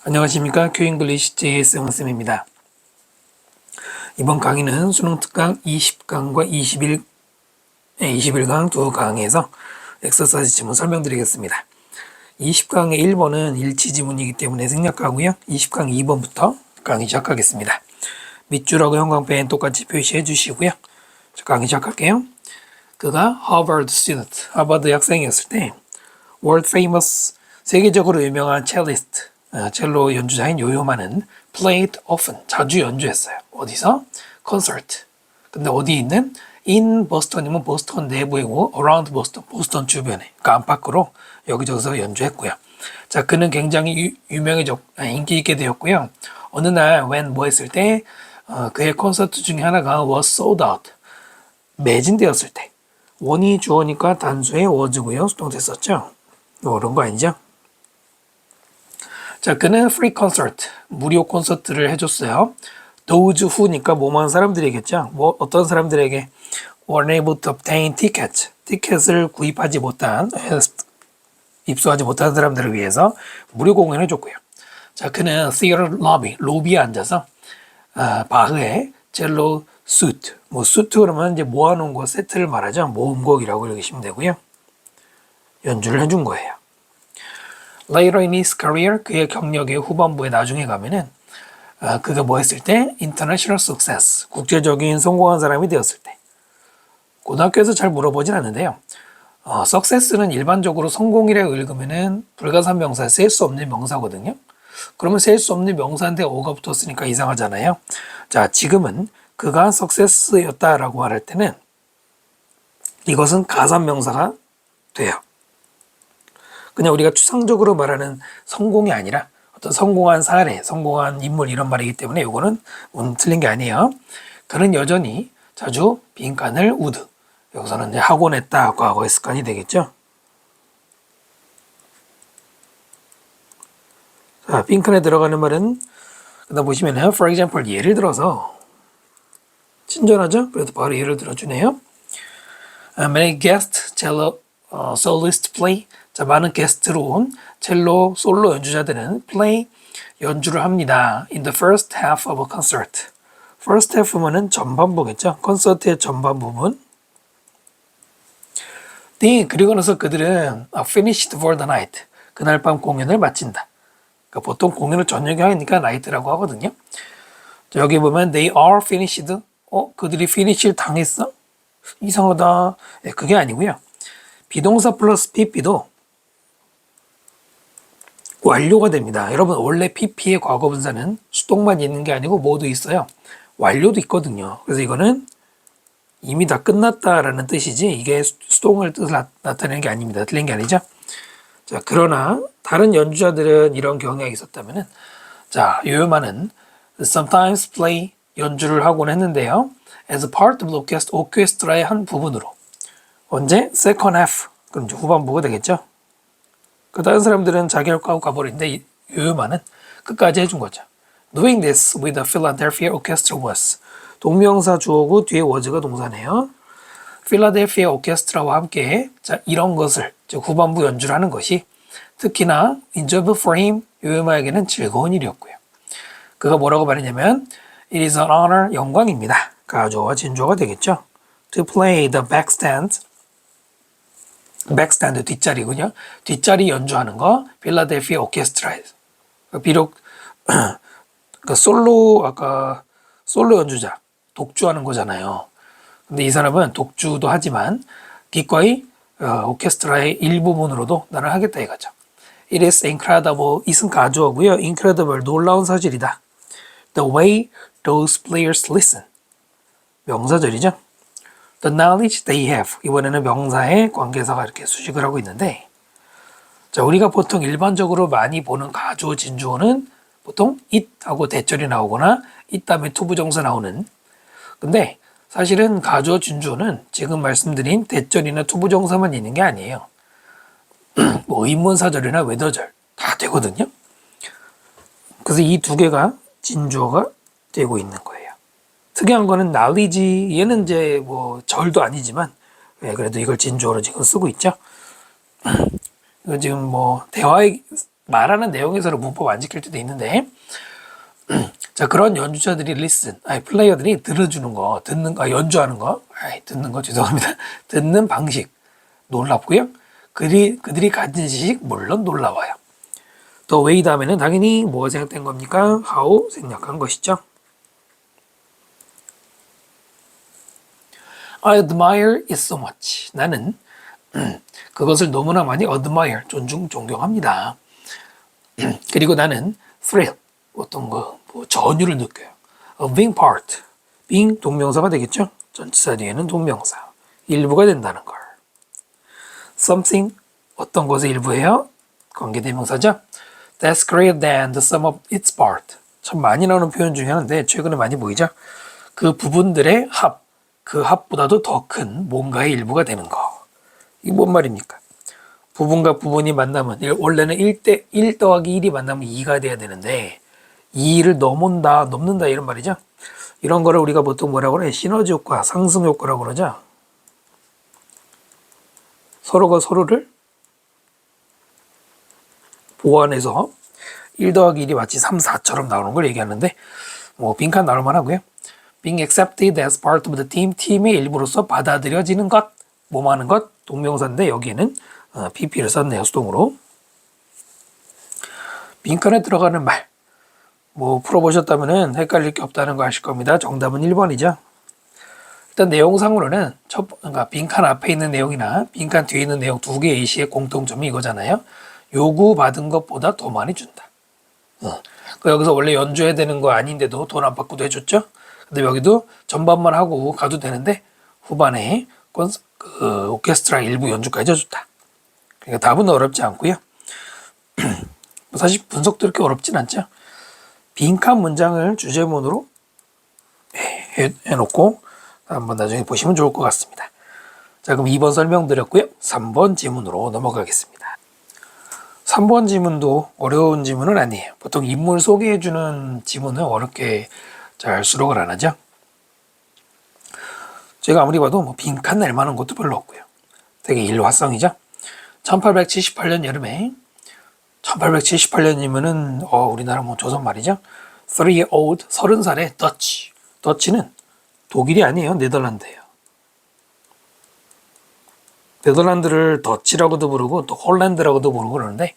안녕하십니까. 큐잉글리시 JS 영쌤입니다. 이번 강의는 수능 특강 20강과 21강 두 강에서 엑서사이즈 지문 설명드리겠습니다. 20강의 1번은 일치 지문이기 때문에 생략하고요. 20강 2번부터 강의 시작하겠습니다. 밑줄하고 형광펜 똑같이 표시해 주시고요. 강의 시작할게요. 그가 하버드 스튜던트, 하버드 학생이었을 때 world famous, 세계적으로 유명한 첼리스트, 첼로 연주자인 요요마는 played often, 자주 연주했어요. 어디서? concert. 근데 어디 있는? in 보스턴이면 보스턴 내부이고 around 보스턴, 보스턴 주변에, 그 안팎으로 여기저기서 연주했고요. 자, 그는 굉장히 인기 있게 되었고요. 어느 날 when 뭐 했을 때 그의 콘서트 중에 하나가 was sold out, 매진되었을 때, 원이 주어니까 단수의 was고요. 수동태 썼죠. 그런 거 아니죠? 자, 그는 free concert, 무료 콘서트를 해줬어요. those who니까 뭐만 사람들이겠죠. 어떤 사람들에게 were able to obtain tickets, 티켓을 구입하지 못한, 입수하지 못한 사람들을 위해서 무료 공연을 해줬고요. 자, 그는 theater lobby, 로비에 앉아서 바흐의 첼로 수트, 수트 그러면 이제 모아놓은 거 세트를 말하죠. 모음곡이라고 읽으시면 되고요. 연주를 해준 거예요. Later in his career, 그의 경력의 후반부에 나중에 가면은 그가 뭐 했을 때? International success, 국제적인 성공한 사람이 되었을 때. 고등학교에서 잘 물어보진 않는데요. success는 일반적으로 성공이라고 읽으면은 불가산명사, 셀 수 없는 명사거든요. 그러면 셀 수 없는 명사인데 어가 붙었으니까 이상하잖아요. 자, 지금은 그가 success였다라고 말할 때는 이것은 가산명사가 돼요. 그냥 우리가 추상적으로 말하는 성공이 아니라 어떤 성공한 사례, 성공한 인물 이런 말이기 때문에 이거는 틀린 게 아니에요. 그는 여전히 자주 빈칸을 우드, 여기서는 이제 하곤 했다, 과거의 습관이 되겠죠. 자, 빈칸에 들어가는 말은 그다음 보시면 for example, 예를 들어서 친절하죠? 그래도 바로 예를 들어주네요. Many guest cello soloist play. 자, 많은 게스트로 온 첼로 솔로 연주자들은 play, 연주를 합니다. In the first half of a concert. first half면은 전반부겠죠. 콘서트의 전반 부분. 그리고 나서 그들은 finished for the night. 그날 밤 공연을 마친다. 그러니까 보통 공연을 저녁에 하니까 night라고 하거든요. 자, 여기 보면 they are finished. 그들이 finish를 당했어? 이상하다. 그게 아니고요. 비동사 플러스 pp도 완료가 됩니다. 여러분, 원래 pp의 과거분사는 수동만 있는 게 아니고 모두 있어요. 완료도 있거든요. 그래서 이거는 이미 다 끝났다라는 뜻이지 이게 수동을 뜻을 나타내는 게 아닙니다. 틀린 게 아니죠. 자, 그러나 다른 연주자들은 이런 경향이 있었다면은, 자, 요요마는 sometimes play, 연주를 하곤 했는데요. as part of the orchestra의 한 부분으로. 언제? second half. 그럼 이제 후반부가 되겠죠. 그 다른 사람들은 자기 할 거 하고 가버리는데 요요마는 끝까지 해준 거죠. Doing this with the Philadelphia Orchestra was. 동명사 주어고 뒤에 was가 동사네요. 필라델피아 오케스트라와 함께 자, 이런 것을, 즉 후반부 연주를 하는 것이 특히나 enjoyable for him, 요요마에게는 즐거운 일이었고요. 그가 뭐라고 말했냐면 It is an honor, 영광입니다. 가조와 진조가 되겠죠. To play the backstand, 백스탠드 뒷자리군요. 뒷자리 연주하는 거 필라델피아 오케스트라에서. 비록 그 아까 솔로 연주자 독주하는 거잖아요. 근데 이 사람은 독주도 하지만 기꺼이 오케스트라의 일부분으로도 나는 하겠다 이거죠. It is incredible. 이승 가주어고요. incredible, 놀라운 사실이다. The way those players listen. 명사절이죠. The knowledge they have. 이번에는 명사의 관계사가 이렇게 수식을 하고 있는데, 자, 우리가 보통 일반적으로 많이 보는 가주어 진주어는 보통 it하고 대절이 나오거나 it 다음에 투부정사 나오는. 근데 사실은 가주어 진주어는 지금 말씀드린 대절이나 투부정사만 있는 게 아니에요. 뭐 의문사절이나 외더절 다 되거든요. 그래서 이 두 개가 진주어가 되고 있는 거예요. 특이한 거는 knowledge, 얘는 이제 뭐 절도 아니지만 그래도 이걸 진주어로 지금 쓰고 있죠. 이건 지금 뭐 대화의 말하는 내용에서는 문법 안 지킬 때도 있는데 자 그런 연주자들이 플레이어들이 들어주는 거, 연주하는 거, 듣는 거 죄송합니다. 듣는 방식 놀랍고요. 그들이 가진 지식 물론 놀라워요. 더 웨이 다음에는 당연히 뭐가 생략된 겁니까? how 생략한 것이죠. I admire it so much. 나는 그것을 너무나 많이 admire, 존경합니다. 그리고 나는 thrill, 어떤 거, 전율을 느껴요. A being part, being 동명사가 되겠죠? 전치사 뒤에는 동명사, 일부가 된다는 걸. Something, 어떤 것의 일부예요? 관계대명사죠? That's greater than the sum of its part. 참 많이 나오는 표현 중에 하나인데 최근에 많이 보이죠? 그 부분들의 합, 그 합보다도 더 큰 뭔가의 일부가 되는 거. 이게 뭔 말입니까? 부분과 부분이 만나면 원래는 1 더하기 1이 만나면 2가 돼야 되는데 2를 넘는다 이런 말이죠. 이런 거를 우리가 보통 뭐라고 그래? 시너지 효과, 상승 효과라고 그러죠. 서로가 서로를 보완해서 1 더하기 1이 마치 3, 4처럼 나오는 걸 얘기하는데 빈칸 나올 만하고요. Being accepted as part of the team, 팀의 일부로서 받아들여지는 것, 뭐하는 것, 동명사인데 여기에는 PP를 썼네요, 수동으로. 빈칸에 들어가는 말, 풀어보셨다면 헷갈릴 게 없다는 거 아실 겁니다. 정답은 1번이죠. 일단 내용상으로는 그러니까 빈칸 앞에 있는 내용이나 빈칸 뒤에 있는 내용 두 개의 예시의 공통점이 이거잖아요. 요구받은 것보다 더 많이 준다. 여기서 원래 연주해야 되는 거 아닌데도 돈 안 받고도 해줬죠. 근데 여기도 전반만 하고 가도 되는데 후반에 오케스트라 일부 연주까지 해줬다. 그러니까 답은 어렵지 않고요. 사실 분석도 이렇게 어렵진 않죠. 빈칸 문장을 주제문으로 해놓고 한번 나중에 보시면 좋을 것 같습니다. 자, 그럼 2번 설명드렸고요. 3번 지문으로 넘어가겠습니다. 3번 지문도 어려운 지문은 아니에요. 보통 인물 소개해주는 지문은 어렵게 잘 수록을 안 하죠. 제가 아무리 봐도 빈칸 낼 만한 것도 별로 없고요. 되게 일화성이죠. 1878년 여름에 1878년이면은 우리나라 조선 말이죠. 3-year-old 30살의 더치. 더치는 독일이 아니에요. 네덜란드예요. 네덜란드를 더치라고도 부르고 또 홀란드라고도 부르고 그러는데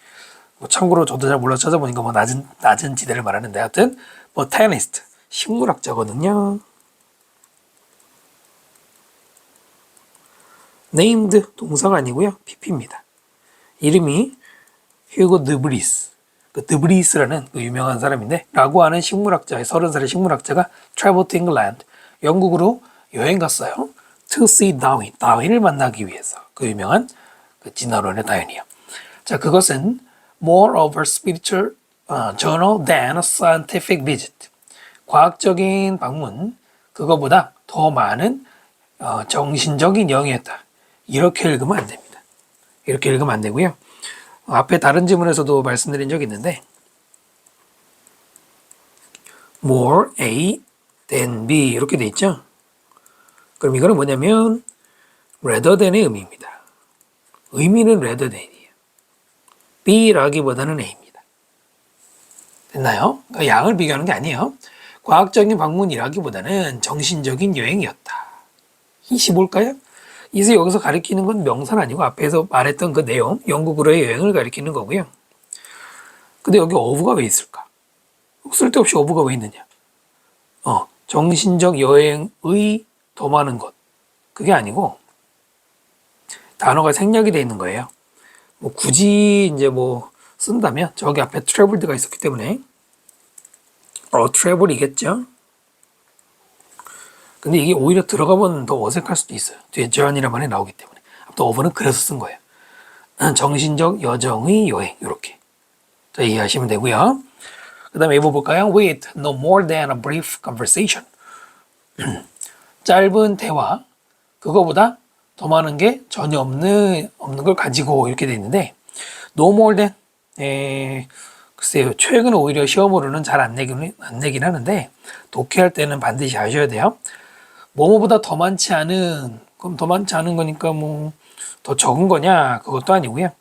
참고로 저도 잘 몰라 찾아보니까 낮은 지대를 말하는데 하여튼 botanist 식물학자거든요. named 동사가 아니고요. PP입니다. 이름이 휴고 드브리스. 그 드브리스라는 그 유명한 사람인데 라고 하는 식물학자의 30살의 식물학자가 travel to England 영국으로 여행 갔어요. to see Darwin. 다윈을 만나기 위해서. 그 유명한 그 진화론의 다윈이요. 자, 그것은 more of a spiritual journal than a scientific visit. 과학적인 방문 그거보다 더 많은 정신적인 여행이었다. 이렇게 읽으면 안 됩니다. 이렇게 읽으면 안 되고요. 앞에 다른 지문에서도 말씀드린 적이 있는데 more A than B 이렇게 돼 있죠. 그럼 이거는 뭐냐면 rather than의 의미입니다. 의미는 rather than이에요. B라기보다는 A입니다. 됐나요? 그러니까 양을 비교하는 게 아니에요. 과학적인 방문이라기보다는 정신적인 여행이었다. 이시 뭘까요? 이제 여기서 가리키는 건 명사는 아니고 앞에서 말했던 그 내용, 영국으로의 여행을 가리키는 거고요. 근데 여기 of가 왜 있을까? 쓸데없이 of가 왜 있느냐? 정신적 여행의 더 많은 것. 그게 아니고 단어가 생략이 되어 있는 거예요. 굳이 이제 쓴다면 저기 앞에 traveled가 있었기 때문에 travel이겠죠. 근데 이게 오히려 들어가면 더 어색할 수도 있어요. 뒤에 journey란 말이 나오기 때문에. 또 of는 그래서 쓴 거예요. 정신적 여정의 여행 이렇게. 자, 이해하시면 되고요. 그 다음에 이거 볼까요? With no more than a brief conversation. 짧은 대화 그거보다 더 많은 게 전혀 없는 걸 가지고 이렇게 돼 있는데 no more than 글쎄요. 최근에 오히려 시험으로는 잘 안 내긴 하는데 독해할 때는 반드시 아셔야 돼요. 뭐뭐보다 더 많지 않은 그럼 더 많지 않은 거니까 더 적은 거냐 그것도 아니고요.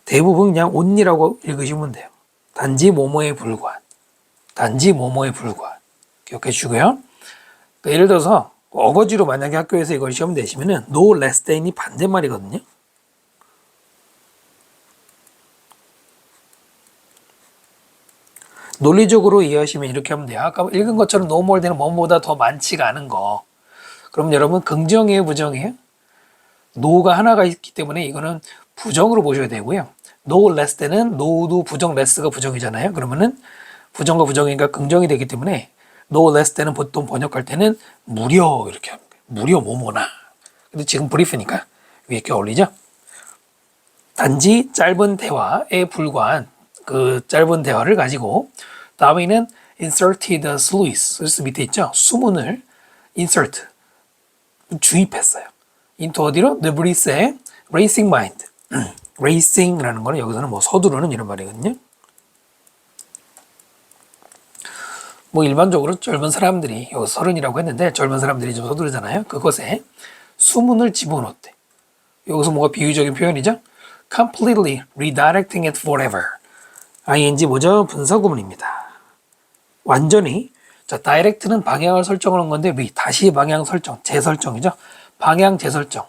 대부분 그냥 only라고 읽으시면 돼요. 단지 뭐뭐에 불과한. 단지 뭐뭐에 불과한. 기억해 주시고요. 그러니까 예를 들어서 어거지로 만약에 학교에서 이걸 시험 내시면은 no less than이 반대말이거든요. 논리적으로 이해하시면 이렇게 하면 돼요. 아까 읽은 것처럼 no more than은 뭐뭐보다 더 많지가 않은 거. 그럼 여러분 긍정이에요, 부정이에요? no가 하나가 있기 때문에 이거는 부정으로 보셔야 되고요. no less than은 no도 부정, less가 부정이잖아요. 그러면은 부정과 부정이니까 긍정이 되기 때문에 no less than은 보통 번역할 때는 무려 이렇게 하는 거예요. 무려 뭐뭐나. 근데 지금 브리프니까 위에 이렇게 어울리죠? 단지 짧은 대화에 불과한 그 짧은 대화를 가지고 다윈은 inserted sluice, 그래서 밑에 있죠? 수문을 insert, 주입했어요. into 어디로? the Breeze의 racing mind. racing라는 거는 여기서는 뭐 서두르는 이런 말이거든요. 뭐 일반적으로 젊은 사람들이 여기 서른이라고 했는데 젊은 사람들이 좀 서두르잖아요. 그것에 수문을 집어넣대. 여기서 뭐가 비유적인 표현이죠? completely redirecting it forever. ing 뭐죠? 분사구문입니다. 완전히 자, direct는 방향을 설정하는 건데 다시 방향 설정, 재설정이죠. 방향 재설정.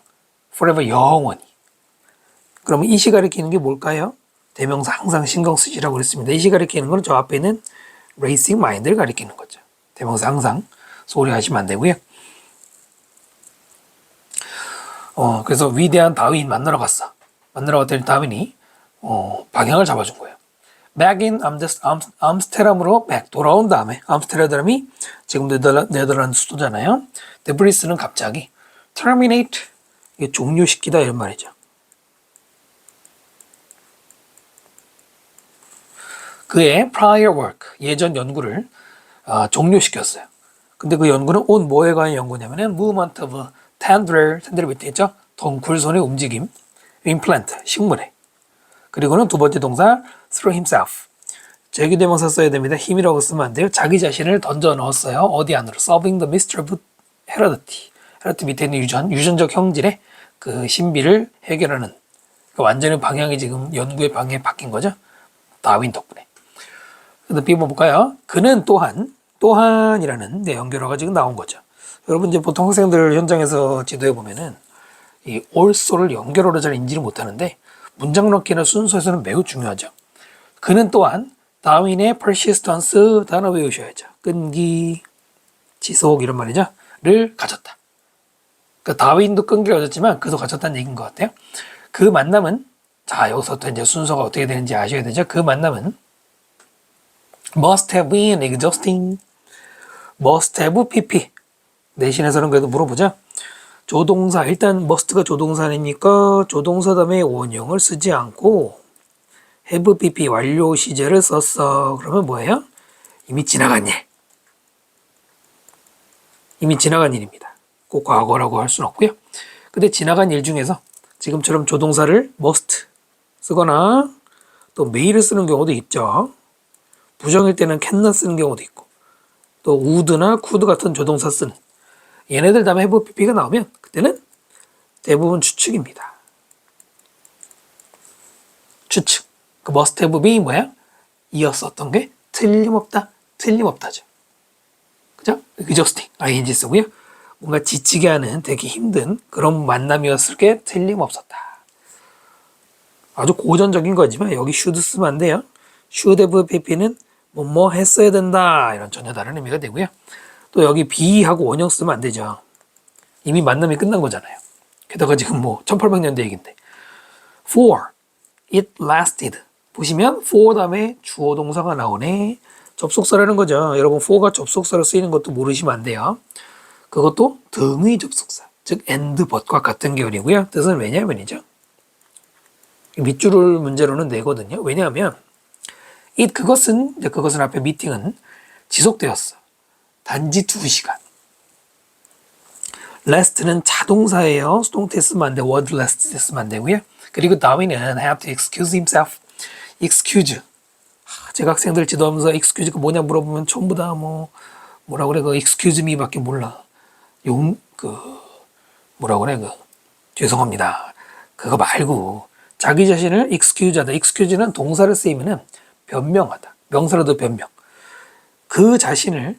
forever 영원히. 그러면 이 시 가리키는 게 뭘까요? 대명사 항상 신경 쓰시라고 그랬습니다. 이 시 가리키는 건 저 앞에 있는 racing mind를 가리키는 거죠. 대명사 항상 소홀히 하시면 안 되고요. 그래서 위대한 다윈 만나러 갔어. 만나러 갔더니 다윈이 방향을 잡아준 거예요. back in 암스테르담으로 back 돌아온 다음에 암스테르담이 지금 네덜란드 수도잖아요. 데브리스는 갑자기 terminate 이게 종료시키다 이런 말이죠. 그의 prior work 예전 연구를 종료시켰어요. 근데 그 연구는 on 뭐에 관한 연구냐면은 movement of tendril 밑에 있죠. 덩굴손의 움직임, implant 식물에. 그리고는 두 번째 동사 through himself. 제기대명사 써야 됩니다. 힘이라고 쓰면 안 돼요. 자기 자신을 던져 넣었어요. 어디 안으로? Solving the mystery of heredity. 헤redity 밑에 있는 유전적 형질의 그 신비를 해결하는. 그 완전히 방향이 지금 연구의 방향이 바뀐 거죠. 다윈 덕분에. 그래서 비번 볼까요? 그는 또한이라는 연결어가 지금 나온 거죠. 여러분 이제 보통 학생들 현장에서 지도해 보면은 이 also를 연결어로 잘 인지를 못하는데 문장 넣기나 순서에서는 매우 중요하죠. 그는 또한 다윈의 persistence 단어 외우셔야죠. 끈기, 지속 이런 말이죠. 를 가졌다. 그러니까 다윈도 끈기를 가졌지만 그도 가졌다는 얘기인 것 같아요. 그 만남은 자 여기서부터 이제 순서가 어떻게 되는지 아셔야 되죠. 그 만남은 must have been exhausting. must have pp. 내신에서는 그래도 물어보자. 조동사 일단 must가 조동사니까 조동사 다음에 원형을 쓰지 않고 have pp 완료 시제를 썼어. 그러면 뭐예요? 이미 지나간 일. 이미 지나간 일입니다. 꼭 과거라고 할 수는 없고요. 근데 지나간 일 중에서 지금처럼 조동사를 must 쓰거나 또 may를 쓰는 경우도 있죠. 부정일 때는 cannot 쓰는 경우도 있고 또 would나 could 같은 조동사 쓰는 얘네들 다음에 have pp가 나오면 그때는 대부분 추측입니다. 추측. 그 must have been 뭐야? 이었었던 게 틀림없다죠. 그죠? exhausting, ing 쓰고요. 뭔가 지치게 하는 되게 힘든 그런 만남이었을 게 틀림없었다. 아주 고전적인 거지만 여기 should 쓰면 안 돼요. should have pp는 뭐 했어야 된다 이런 전혀 다른 의미가 되고요. 또 여기 be하고 원형 쓰면 안 되죠. 이미 만남이 끝난 거잖아요. 게다가 지금 뭐 1800년대 얘기인데 for it lasted 보시면 for 다음에 주어 동사가 나오네. 접속사라는 거죠. 여러분 for가 접속사로 쓰이는 것도 모르시면 안 돼요. 그것도 등의 접속사 즉 and but과 같은 계열이고요. 뜻은 왜냐면이죠. 밑줄을 문제로는 내거든요. 왜냐하면 그것은 앞에 미팅은 지속되었어. 단지 2시간. last는 자동사예요. 수동태 쓰면 안 돼. word last 쓰면 안 되고요. 그리고 다윈은 have to excuse himself. excuse. 제가 학생들 지도하면서 excuse가 뭐냐 물어보면 전부 다 뭐라 그래 그 excuse me밖에 몰라. 뭐라 그래 죄송합니다. 그거 말고 자기 자신을 excuse하다. excuse는 동사를 쓰이면은 변명하다. 명사로도 변명. 그 자신을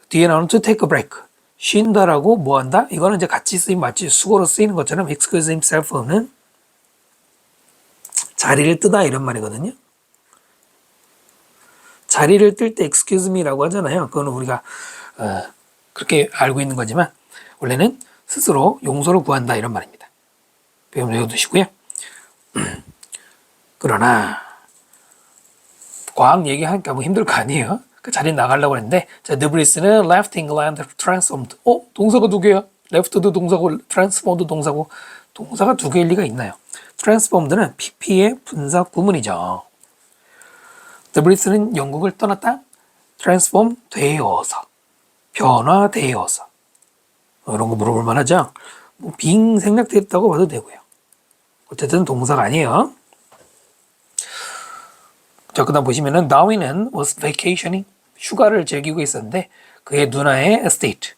뒤에 나오는 to take a break. 쉰다라고 뭐 한다? 이거는 이제 같이 쓰임 마치 수고로 쓰이는 것처럼 excuse himself는 자리를 뜨다 이런 말이거든요. 자리를 뜰 때 excuse me라고 하잖아요. 그거는 우리가 그렇게 알고 있는 거지만 원래는 스스로 용서를 구한다 이런 말입니다. 배움 외워두시고요. 그러나 과학 얘기하니까 뭐 힘들 거 아니에요. 그 자리 나가려고 했는데 자, 드브리스는 left England transformed. 동사가 두 개야. left도 동사고 transform도 동사고 동사가 두 개일 리가 있나요? transformed는 pp의 분사 구문이죠. 드브리스는 영국을 떠났다. transform 되어서 변화되어서 이런 거 물어볼 만하죠. 뭐 빙 생략됐다고 봐도 되고요. 어쨌든 동사가 아니에요. 자, 그 다음 보시면은 다윈은 was vacationing 휴가를 즐기고 있었는데 그의 누나의 estate.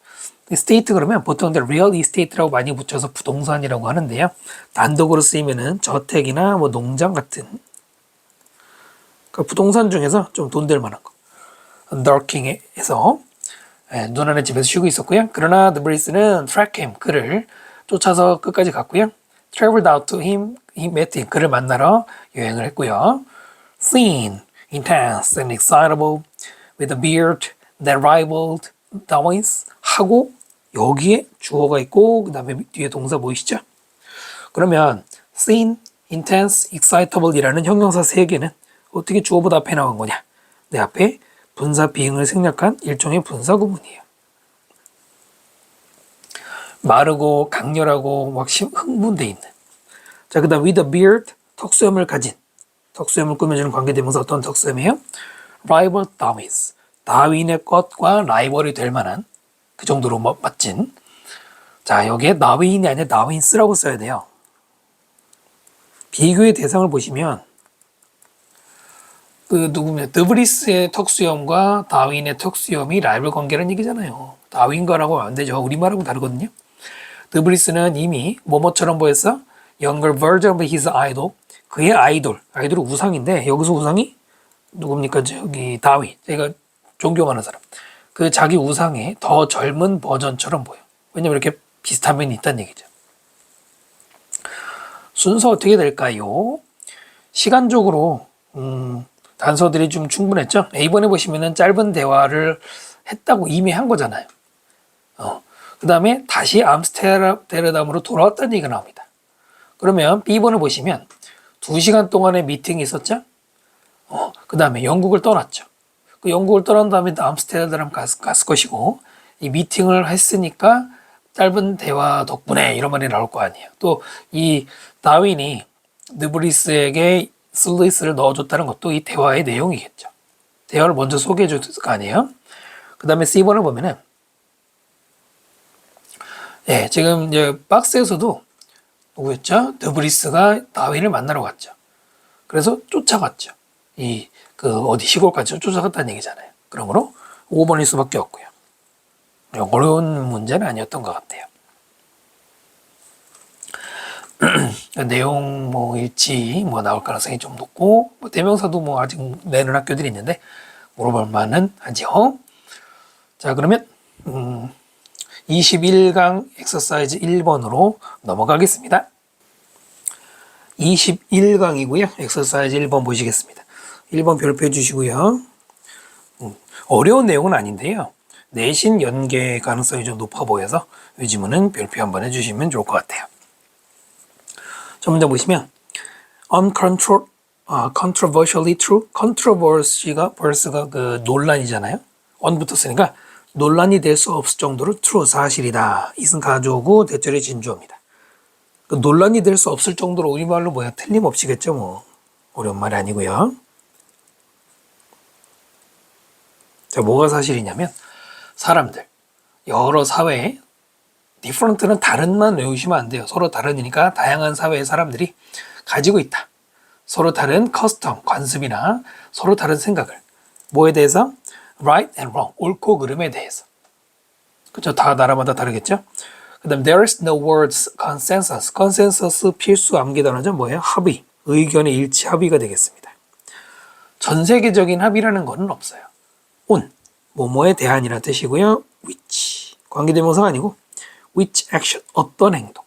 estate 그러면 보통 real estate라고 많이 붙여서 부동산이라고 하는데요. 단독으로 쓰이면은 저택이나 뭐 농장 같은 그 부동산 중에서 좀 돈 될 만한 거. 더킹에서 누나네 집에서 쉬고 있었고요. 그러나 the Breeze는 track him 그를 쫓아서 끝까지 갔고요. traveled out to him, he met him 그를 만나러 여행을 했고요. Seen, intense and excitable with a beard that rivaled Darwin's 하고 여기에 주어가 있고 그 다음에 뒤에 동사 보이시죠? 그러면 seen, intense, excitable 이라는 형용사 3개는 어떻게 주어보다 앞에 나온 거냐? 내 앞에 분사 비응을 생략한 일종의 분사 구문이에요. 마르고 강렬하고 막 흥분돼 있는. 자, 그 다음 with a beard, 턱수염을 가진. 턱수염을 꾸며주는 관계대명사 어떤 턱수염이에요? rival Darwin's. 다윈의 것과 라이벌이 될 만한 그 정도로 멋진. 자, 여기에 다윈이 아니라 다윈스라고 써야 돼요. 비교의 대상을 보시면 그 누구냐 드브리스의 턱수염과 다윈의 턱수염이 라이벌 관계라는 얘기잖아요. 다윈과라고 하면 안 되죠. 우리말하고 다르거든요. 드브리스는 이미 뭐뭐처럼 보였어? Younger version of his idol. 그의 아이돌은 우상인데 여기서 우상이 누굽니까? 저기 다윈. 제가 존경하는 사람. 그 자기 우상의 더 젊은 버전처럼 보여. 왜냐면 이렇게 비슷한 면이 있다는 얘기죠. 순서 어떻게 될까요? 시간적으로 단서들이 좀 충분했죠? A번에 보시면은 짧은 대화를 했다고 이미 한 거잖아요. 그 다음에 다시 암스테르담으로 돌아왔다는 얘기가 나옵니다. 그러면 B번을 보시면 2시간 동안의 미팅이 있었죠? 그 다음에 영국을 떠났죠. 그 영국을 떠난 다음에 암스테르담 갔을 것이고 이 미팅을 했으니까 짧은 대화 덕분에 이런 말이 나올 거 아니에요. 또 이 다윈이 느브리스에게 슬리스를 넣어줬다는 것도 이 대화의 내용이겠죠. 대화를 먼저 소개해 줬을 거 아니에요. 그 다음에 C번을 보면은 지금 이제 박스에서도 누구였죠? 느브리스가 다윈을 만나러 갔죠. 그래서 쫓아갔죠. 어디 시골까지 쫓아갔다는 얘기잖아요. 그러므로 5번일 수밖에 없고요. 어려운 문제는 아니었던 것 같아요. 내용 일치 나올 가능성이 좀 높고 대명사도 아직 내는 학교들이 있는데 물어볼 만은 하죠. 자, 그러면 21강 엑서사이즈 1번으로 넘어가겠습니다. 21강이고요. 엑서사이즈 1번 보시겠습니다. 1번 별표해 주시고요. 어려운 내용은 아닌데요. 내신 연계 가능성이 좀 높아 보여서 이 지문은 별표 한번 해주시면 좋을 것 같아요. 자, 먼저 보시면 controversially true. controversy가 그 논란이잖아요. on 붙었으니까 논란이 될 수 없을 정도로 true 사실이다. 이승 가져오고 대절의 진주어입니다. 그 논란이 될 수 없을 정도로 우리말로 틀림없이겠죠. 어려운 말이 아니고요. 자, 뭐가 사실이냐면 사람들 여러 사회에 different는 다른만 외우시면 안 돼요. 서로 다르니까 다양한 사회의 사람들이 가지고 있다. 서로 다른 커스텀, 관습이나 서로 다른 생각을 뭐에 대해서? right and wrong, 옳고 그름에 대해서. 그렇죠? 다 나라마다 다르겠죠? 그 다음 there is no words consensus. consensus 필수 암기 단어죠. 뭐예요? 합의, 의견의 일치 합의가 되겠습니다. 전 세계적인 합의라는 것은 없어요. on, 뭐뭐에 대한이라는 뜻이고요. which, 관계대명사가 아니고 which action, 어떤 행동.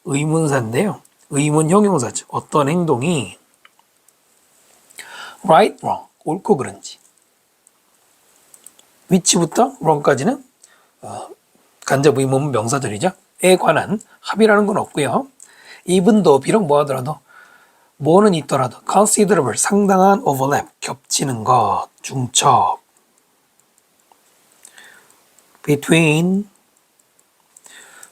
의문사인데요. 의문 형용사죠. 어떤 행동이 right, wrong, 옳고 그른지. which부터 wrong까지는 간접 의문 명사들이죠. 에 관한 합의라는 건 없고요. even though, 비록 뭐하더라도 뭐는 있더라도 considerable, 상당한 overlap, 겹치는 것, 중첩 between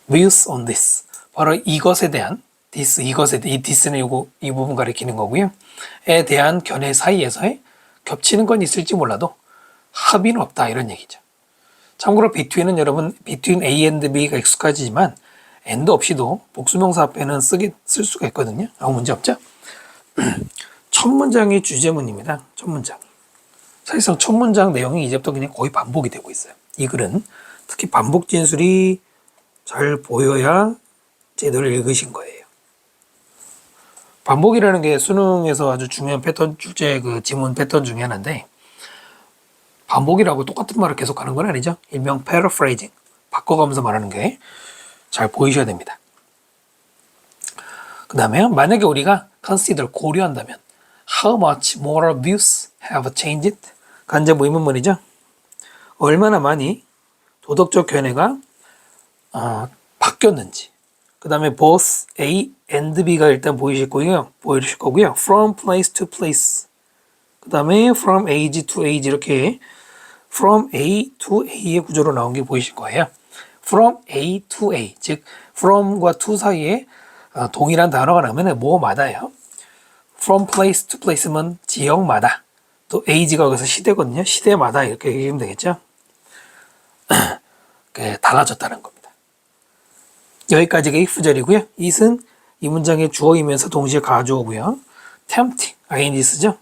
views on this, 바로 이것에 대한 this, 이것에 대한 이 this는 이 부분 가리키는 거고요. 에 대한 견해 사이에서의 겹치는 건 있을지 몰라도 합의는 없다 이런 얘기죠. 참고로 between은 여러분 between A and B가 익숙하지만 and 없이도 복수명사 앞에는 쓸 수가 있거든요. 아무 문제 없죠? 첫 문장이 주제문입니다. 첫 문장. 사실상 첫 문장 내용이 이제부터 그냥 거의 반복이 되고 있어요. 이 글은 특히 반복 진술이 잘 보여야 제대로 읽으신 거예요. 반복이라는 게 수능에서 아주 중요한 패턴, 출제 그 지문 패턴 중에 하나인데, 반복이라고 똑같은 말을 계속 하는 건 아니죠. 일명 paraphrasing, 바꿔가면서 말하는 게 잘 보이셔야 됩니다. 그 다음에 만약에 우리가 consider, 고려한다면 how much moral views have changed? 간접 의문문이죠. 얼마나 많이 도덕적 견해가 바뀌었는지. 그 다음에 both A and B가 일단 보이실 거고요. From place to place. 그 다음에 from age to age, 이렇게 from A to A의 구조로 나온 게 보이실 거예요. from A to A, 즉 from과 to 사이에 동일한 단어가 나오면 뭐마다예요. from place to place면 지역마다, 또 age가 여기서 시대거든요. 시대마다 이렇게 얘기하면 되겠죠. 달라졌다는 겁니다. 여기까지가 if절이고요. it은 이 문장의 주어이면서 동시에 가주어고요. tempting, ing 쓰죠.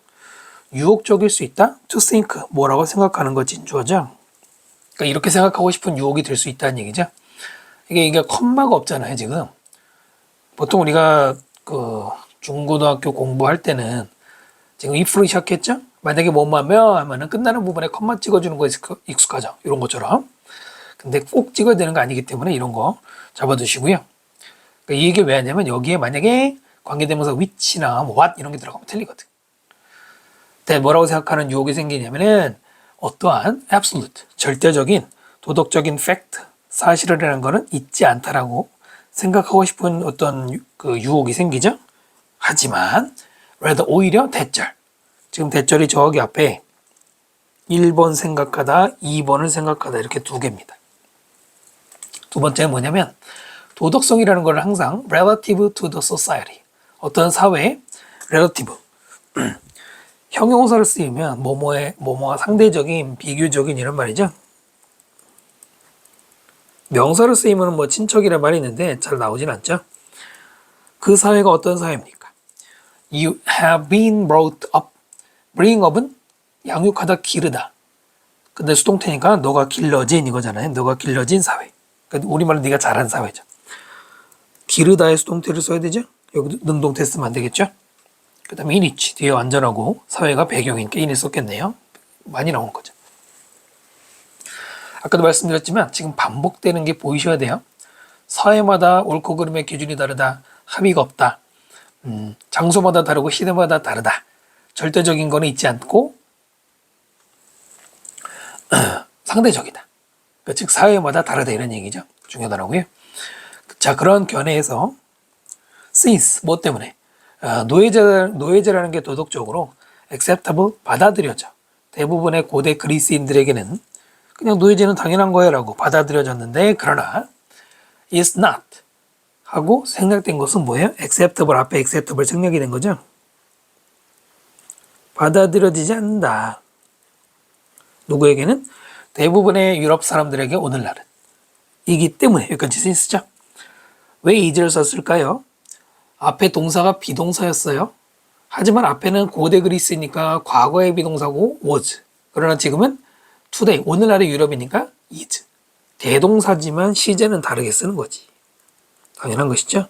유혹적일 수 있다. to think, 뭐라고 생각하는 거 진주어죠. 그러니까 이렇게 생각하고 싶은 유혹이 될 수 있다는 얘기죠. 이게 컴마가 없잖아요, 지금. 보통 우리가 그 중고등학교 공부할 때는 지금 if로 시작했죠? 만약에 뭐뭐하면 하면은 끝나는 부분에 컴마 찍어주는 거 익숙하죠? 이런 것처럼. 근데 꼭 찍어야 되는 거 아니기 때문에 이런 거 잡아두시고요. 그러니까 이 얘기 왜 하냐면 여기에 만약에 관계대명사 which나 what 이런 게 들어가면 틀리거든. 근데 뭐라고 생각하는 유혹이 생기냐면은 어떠한 absolute, 절대적인 도덕적인 fact, 사실이라는 거는 있지 않다라고 생각하고 싶은 어떤 그 유혹이 생기죠. 하지만 rather 오히려 대절, 지금 대절이 저기 앞에 1번 생각하다, 2번을 생각하다 이렇게 두 개입니다. 두 번째는 뭐냐면 도덕성이라는 걸 항상 relative to the society, 어떤 사회에 relative 형용사를 쓰이면 뭐뭐가 상대적인, 비교적인 이런 말이죠. 명사를 쓰이면 뭐 친척이란 말이 있는데 잘 나오진 않죠. 그 사회가 어떤 사회입니까? You have been brought up. bring up은 양육하다, 기르다. 근데 수동태니까 너가 길러진 이거잖아요. 너가 길러진 사회. 그러니까 우리말로 네가 자란 사회죠. 기르다의 수동태를 써야 되죠. 여기도 능동태 쓰면 안 되겠죠. 그 다음에 inich, 뒤에 완전하고 사회가 배경이니까 in을 썼겠네요. 많이 나온 거죠. 아까도 말씀드렸지만 지금 반복되는 게 보이셔야 돼요. 사회마다 옳고 그름의 기준이 다르다. 합의가 없다. 장소마다 다르고 시대마다 다르다. 절대적인 거는 있지 않고 상대적이다. 그러니까 즉 사회마다 다르다 이런 얘기죠. 중요하더라고요. 자, 그런 견해에서 since, 뭐 때문에 노예제라는 게 도덕적으로 acceptable, 받아들여져. 대부분의 고대 그리스인들에게는 그냥 노예제는 당연한 거야 라고 받아들여졌는데, 그러나 is not 하고 생략된 것은 뭐예요? acceptable, 앞에 acceptable 생략이 된 거죠. 받아들여지지 않는다. 누구에게는? 대부분의 유럽 사람들에게 오늘날은. 이기 때문에 여기까지 since죠. 왜 is를 썼을까요? 앞에 동사가 비동사였어요. 하지만 앞에는 고대 그리스니까 과거의 비동사고 was. 그러나 지금은 today, 오늘날의 유럽이니까 is. 대동사지만 시제는 다르게 쓰는 거지. 당연한 것이죠.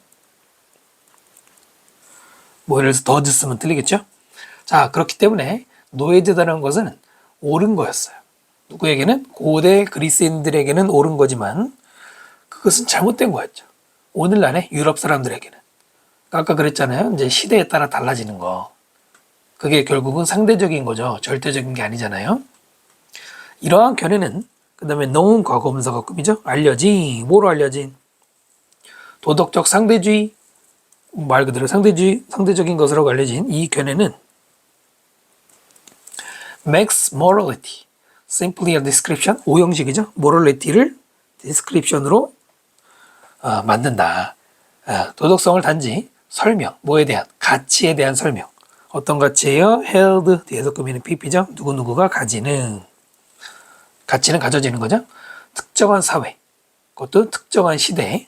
뭐 예를 들어서 does 쓰면 틀리겠죠? 자, 그렇기 때문에 노예제다라는 것은 옳은 거였어요. 누구에게는? 고대 그리스인들에게는 옳은 거지만 그것은 잘못된 거였죠. 오늘날의 유럽 사람들에게는. 아까 그랬잖아요. 이제 시대에 따라 달라지는 거. 그게 결국은 상대적인 거죠. 절대적인 게 아니잖아요. 이러한 견해는 그 다음에 known 과거분사가 급이죠. 알려진, 뭐로 알려진? 도덕적 상대주의, 말 그대로 상대주의, 상대적인 것으로 알려진 이 견해는 makes morality simply a description, 오형식이죠. morality를 description으로 만든다. 도덕성을 단지 설명, 뭐에 대한? 가치에 대한 설명. 어떤 가치예요? held, 뒤에서 꾸미는 pp죠. 누구누구가 가지는. 가치는 가져지는 거죠. 특정한 사회, 그것도 특정한 시대.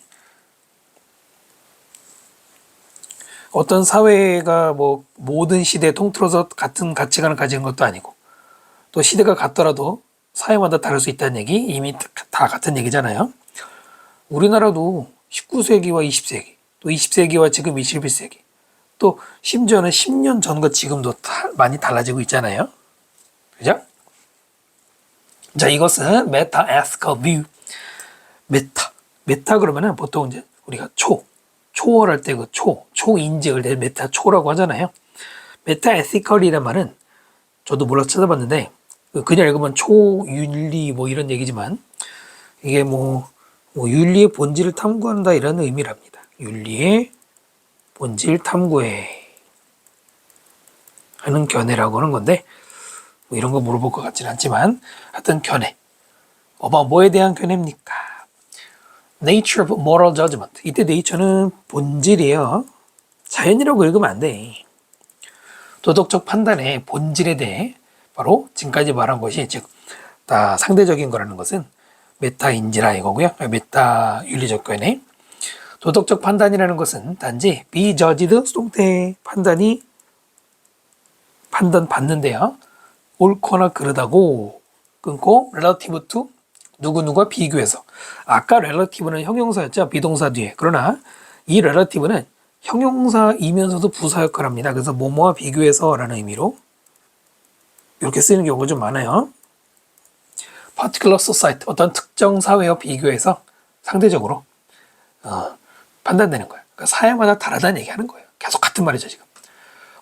어떤 사회가 뭐 모든 시대에 통틀어서 같은 가치관을 가지는 것도 아니고 또 시대가 같더라도 사회마다 다를 수 있다는 얘기 이미 다 같은 얘기잖아요. 우리나라도 19세기와 20세기, 또 20세기와 지금 21세기, 또 심지어는 10년 전과 지금도 많이 달라지고 있잖아요. 그죠? 자, 이것은 메타 ethical view. 메타 그러면은 보통 이제 우리가 초월할 때 그 초인지를 내 메타 초라고 하잖아요. 메타 에티컬이란 말은 저도 몰라서 찾아봤는데 그냥 읽으면 초윤리 뭐 이런 얘기지만 이게 뭐 윤리의 본질을 탐구한다 이런 의미랍니다. 윤리의 본질 탐구해 하는 견해라고 하는 건데 뭐 이런 거 물어볼 것 같지는 않지만 하여튼 견해. 뭐에 대한 견해입니까? Nature of moral judgment. 이때 nature는 본질이에요. 자연이라고 읽으면 안 돼. 도덕적 판단의 본질에 대해 바로 지금까지 말한 것이 즉 다 상대적인 거라는 것은 메타인지라 이거고요. 메타 윤리적 견해. 도덕적 판단이라는 것은 단지 be judged 수동태 판단 받는데요. 옳거나 그르다고 끊고 relative to 누구누구와 비교해서. 아까 relative는 형용사였죠. 비동사 뒤에. 그러나 이 relative는 형용사이면서도 부사 역할을 합니다. 그래서 뭐뭐와 비교해서 라는 의미로 이렇게 쓰이는 경우가 좀 많아요. particular society, 어떤 특정 사회와 비교해서 상대적으로 판단되는 거예요. 그러니까 사회마다 다르다는 얘기하는 거예요. 계속 같은 말이죠, 지금.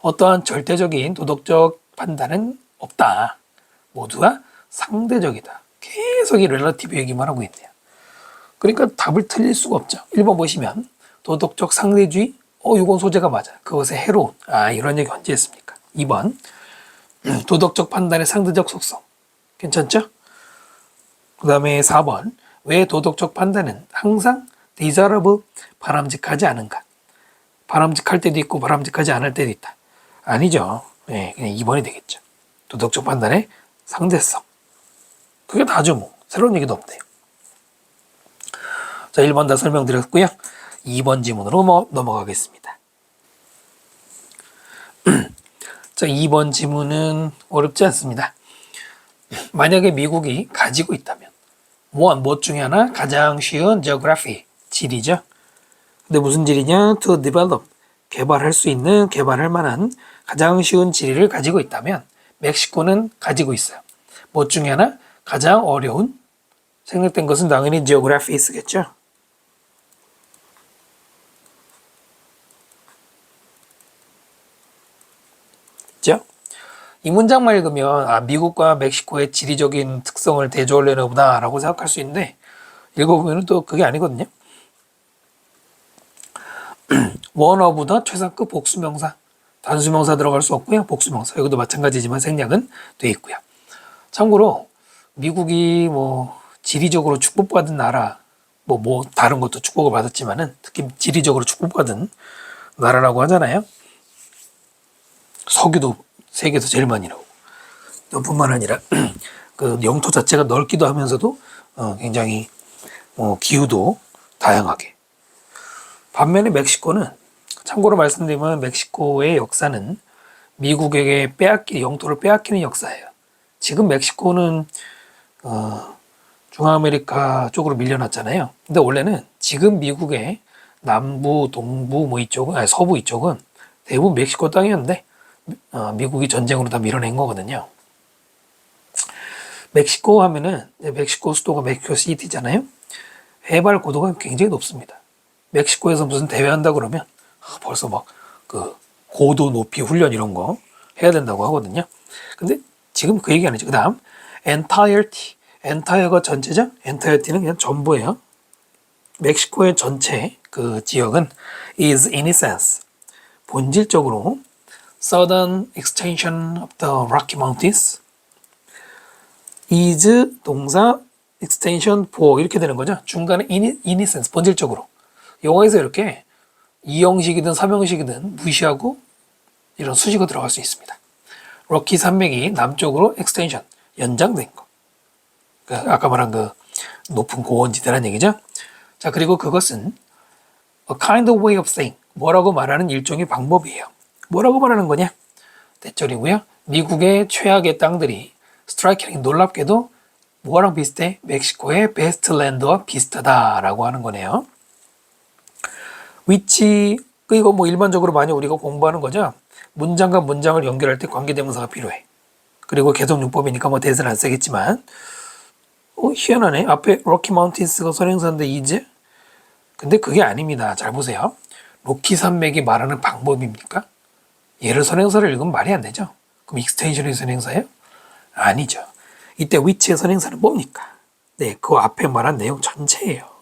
어떠한 절대적인 도덕적 판단은 없다. 모두가 상대적이다. 계속 이 relative 얘기만 하고 있네요. 그러니까 답을 틀릴 수가 없죠. 1번 보시면 도덕적 상대주의, 이건 소재가 맞아. 그것의 해로운, 이런 얘기 언제 했습니까? 2번 도덕적 판단의 상대적 속성. 괜찮죠? 그 다음에 4번 왜 도덕적 판단은 항상 desirable, 바람직하지 않은가? 바람직할 때도 있고 바람직하지 않을 때도 있다. 아니죠. 네, 그냥 2번이 되겠죠. 도덕적 판단의 상대성. 그게 다죠 뭐. 새로운 얘기도 없네요. 자, 1번 다 설명드렸고요. 2번 지문으로 넘어가겠습니다. 자, 2번 지문은 어렵지 않습니다. 만약에 미국이 가지고 있다면 무엇 중에 하나 가장 쉬운 geography, 지리죠. 근데 무슨 지리냐? to develop, 개발할 만한 가장 쉬운 지리를 가지고 있다면 멕시코는 가지고 있어요. 무엇 중에 하나 가장 어려운 생략된 것은 당연히 geography 쓰겠죠. 그죠? 이 문장만 읽으면 미국과 멕시코의 지리적인 특성을 대조하려나 보다 라고 생각할 수 있는데 읽어보면 또 그게 아니거든요. 원어보다 최상급 복수명사, 단수명사 들어갈 수 없고요. 복수명사, 여기도 마찬가지지만 생략은 돼 있고요. 참고로 미국이 지리적으로 축복받은 나라, 다른 것도 축복을 받았지만은 특히 지리적으로 축복받은 나라라고 하잖아요. 석유도 세계에서 제일 많이 나오고, 뿐만 아니라 그 영토 자체가 넓기도 하면서도 굉장히 기후도 다양하게. 반면에 멕시코는 참고로 말씀드리면 멕시코의 역사는 미국에게 영토를 빼앗기는 역사예요. 지금 멕시코는 중아메리카 쪽으로 밀려났잖아요. 근데 원래는 지금 미국의 남부, 동부 서부 이쪽은 대부분 멕시코 땅이었는데 미국이 전쟁으로 다 밀어낸 거거든요. 멕시코 하면은 멕시코 수도가 멕시코 시티잖아요. 해발 고도가 굉장히 높습니다. 멕시코에서 무슨 대회 한다 그러면 벌써 막 그 고도 높이 훈련 이런 거 해야 된다고 하거든요. 근데 지금 그 얘기 아니죠. 그 다음 entirety. entire가 전체죠. entirety는 그냥 전부예요. 멕시코의 전체 그 지역은 is in essence 본질적으로 southern extension of the Rocky Mountains is 동사 extension for 이렇게 되는 거죠. 중간에 in essence 본질적으로 영어에서 이렇게 2형식이든 3형식이든 무시하고 이런 수식어 들어갈 수 있습니다. 럭키 산맥이 남쪽으로 extension 연장된 거. 아까 말한 그 높은 고원지대라는 얘기죠. 자, 그리고 그것은 a kind of way of saying 뭐라고 말하는 일종의 방법이에요. 뭐라고 말하는 거냐? 대절이고요. 미국의 최악의 땅들이 스트라이킹 놀랍게도 뭐랑 비슷해? 멕시코의 베스트랜드와 비슷하다라고 하는 거네요. 위치 이거 뭐 일반적으로 많이 우리가 공부하는 거죠. 문장과 문장을 연결할 때 관계대명사가 필요해. 그리고 계속용법이니까 뭐 대세는 안 쓰겠지만 희한하네. 앞에 로키 마운틴스가 선행사인데 이제 근데 그게 아닙니다. 잘 보세요. 로키 산맥이 말하는 방법입니까? 얘를 선행사를 읽으면 말이 안 되죠. 그럼 익스텐션의 선행사예요? 아니죠. 이때 위치의 선행사는 뭡니까? 네, 그 앞에 말한 내용 전체예요.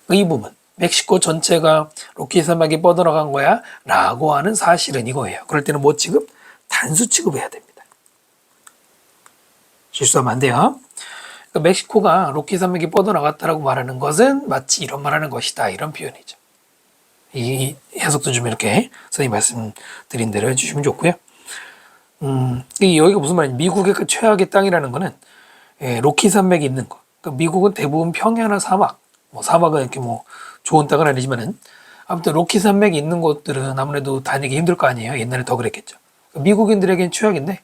이 부분, 멕시코 전체가 로키 산맥이 뻗어나간 거야 라고 하는 사실은 이거예요. 그럴 때는 뭐 취급? 단수 취급해야 됩니다. 실수하면 안 돼요. 그러니까 멕시코가 로키 산맥이 뻗어나갔다라고 말하는 것은 마치 이런 말하는 것이다. 이런 표현이죠. 이 해석도 좀 이렇게 선생님 말씀드린 대로 해주시면 좋고요. 여기가 무슨 말이냐? 미국의 그 최악의 땅이라는 거는 로키 산맥이 있는 거. 그러니까 미국은 대부분 평야나 사막, 뭐 사막은 이렇게 뭐 좋은 땅은 아니지만은 아무튼 로키 산맥이 있는 곳들은 아무래도 다니기 힘들 거 아니에요. 옛날에 더 그랬겠죠. 미국인들에게는 최악인데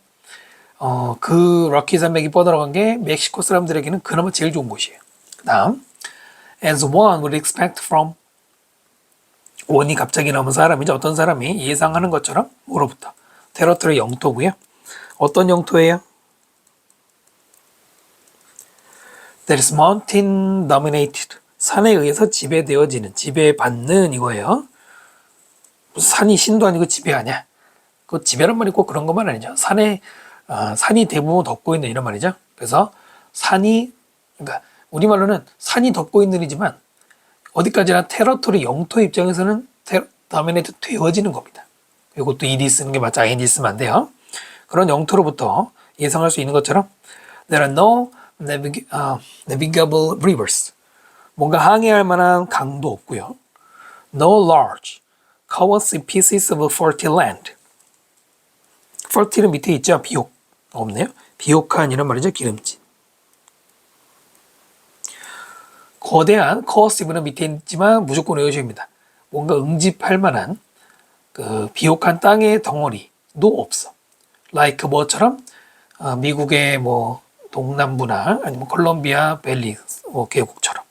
그 로키 산맥이 뻗어나간 게 멕시코 사람들에게는 그나마 제일 좋은 곳이에요. 그 다음 as one would expect from 원이 갑자기 나오는 사람이죠. 어떤 사람이 예상하는 것처럼 뭐로부터? 테러토리 영토고요. 어떤 영토예요? That is mountain dominated. 산에 의해서 지배되어지는, 지배받는 이거예요. 무슨 산이 신도 아니고 지배하냐? 그 지배란 말이 꼭 그런 것만 아니죠. 산이 대부분 덮고 있는 이런 말이죠. 그래서 그러니까 우리말로는 산이 덮고 있는이지만 어디까지나 테러토리 영토 입장에서는 다미네이트 되어지는 겁니다. 이것도 ed 쓰는 게 맞죠. ing 쓰면 안 돼요. 그런 영토로부터 예상할 수 있는 것처럼 there are no navigable rivers. 뭔가 항해할 만한 강도 없고요. No large, covered pieces of fertile land. fertile은 밑에 있죠. 비옥. 없네요. 비옥한 이런 말이죠. 기름진. 거대한 coercive는 밑에 있지만 무조건 외우셔입니다. 뭔가 응집할 만한 그 비옥한 땅의 덩어리도 없어. like 뭐처럼 미국의 뭐 동남부나 아니면 콜롬비아 밸리 계곡처럼.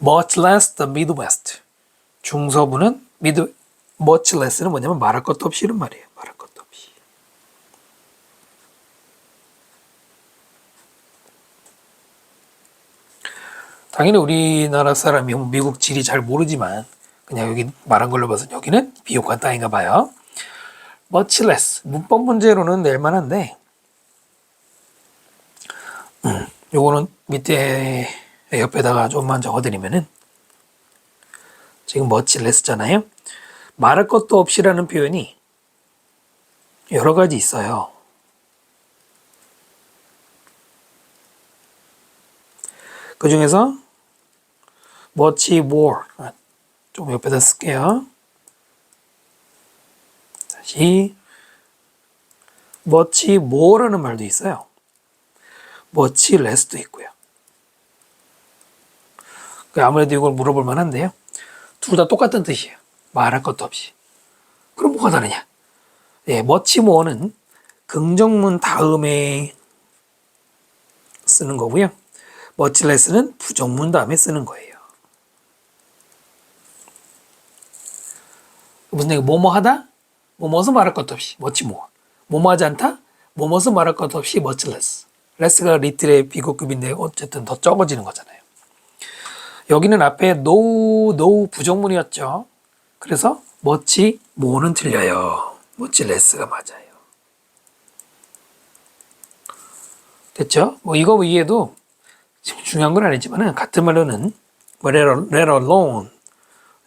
much less the Midwest. 중서부는 much less는 뭐냐면 말할 것도 없이 이런 말이에요. 말할 것도 없이. 당연히 우리나라 사람이 미국 지리 잘 모르지만 그냥 여기 말한 걸로 봐서 여기는 비옥한 땅인가 봐요. much less. 문법 문제로는 낼 만한데 요거는 밑에 옆에다가 좀만 적어드리면은 지금 much less잖아요. 말할 것도 없이라는 표현이 여러 가지 있어요. 그 중에서 much more 좀 옆에다 쓸게요. 다시 much more라는 말도 있어요. much less도 있고요. 아무래도 이걸 물어볼 만한데요. 둘 다 똑같은 뜻이에요. 말할 것도 없이. 그럼 뭐가 다르냐? 예, much more는 긍정문 다음에 쓰는 거고요. much less는 부정문 다음에 쓰는 거예요. 무슨 얘기? 뭐뭐 하다? 뭐뭐서 말할 것 없이 much more. 뭐뭐 하지 않다? 뭐뭐서 말할 것 없이 much less. less가 little의 비교급인데 어쨌든 더 적어지는 거잖아요. 여기는 앞에 no 부정문이었죠. 그래서 much more는 틀려요. much less가 맞아요. 됐죠? 뭐 이거 위에도 지금 중요한 건 아니지만 같은 말로는 뭐 let alone,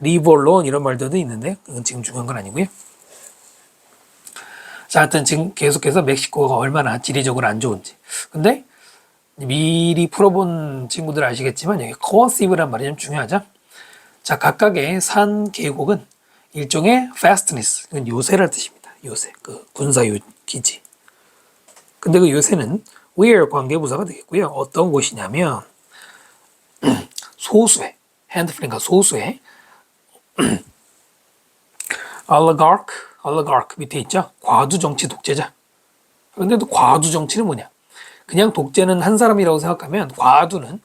leave alone 이런 말들도 있는데 그건 지금 중요한 건 아니고요. 자, 하여튼 지금 계속해서 멕시코가 얼마나 지리적으로 안 좋은지. 근데 미리 풀어본 친구들 아시겠지만 여기 coercive란 말이 좀 중요하죠. 자, 각각의 산 계곡은 일종의 fastness, 이건 요새라는 뜻입니다. 요새, 그 군사 기지. 근데 그 요새는 where 관계부사가 되겠고요. 어떤 곳이냐면 소수의 핸드프린과 소수의 oligarch 밑에 있죠. 과두 정치 독재자. 근데 또 과두 정치는 뭐냐? 그냥 독재는 한 사람이라고 생각하면 과두는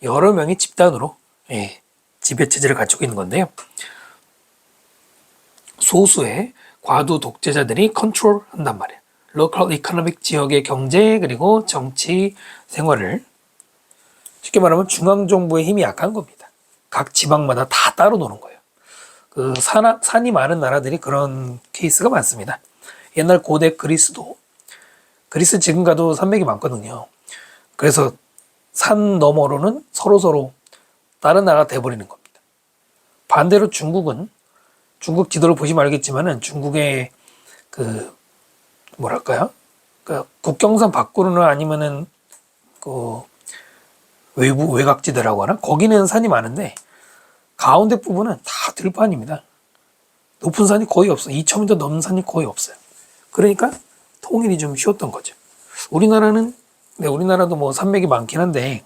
여러 명의 집단으로 지배 체제를 갖추고 있는 건데요. 소수의 과두 독재자들이 컨트롤한단 말이에요. local economic 지역의 경제 그리고 정치 생활을 쉽게 말하면 중앙정부의 힘이 약한 겁니다. 각 지방마다 다 따로 노는 거예요. 그 산이 많은 나라들이 그런 케이스가 많습니다. 옛날 고대 그리스 지금 가도 산맥이 많거든요. 그래서 산 너머로는 서로 다른 나라가 돼버리는 겁니다. 반대로 중국 지도를 보시면 알겠지만은 중국의 그 뭐랄까요? 그 국경선 밖으로는 아니면은 그 외부 외곽지대라고 하나? 거기는 산이 많은데 가운데 부분은 다 들판입니다. 높은 산이 거의 없어요. 2,000m 넘는 산이 거의 없어요. 그러니까 통일이 좀 쉬웠던 거죠. 우리나라도 뭐 산맥이 많긴 한데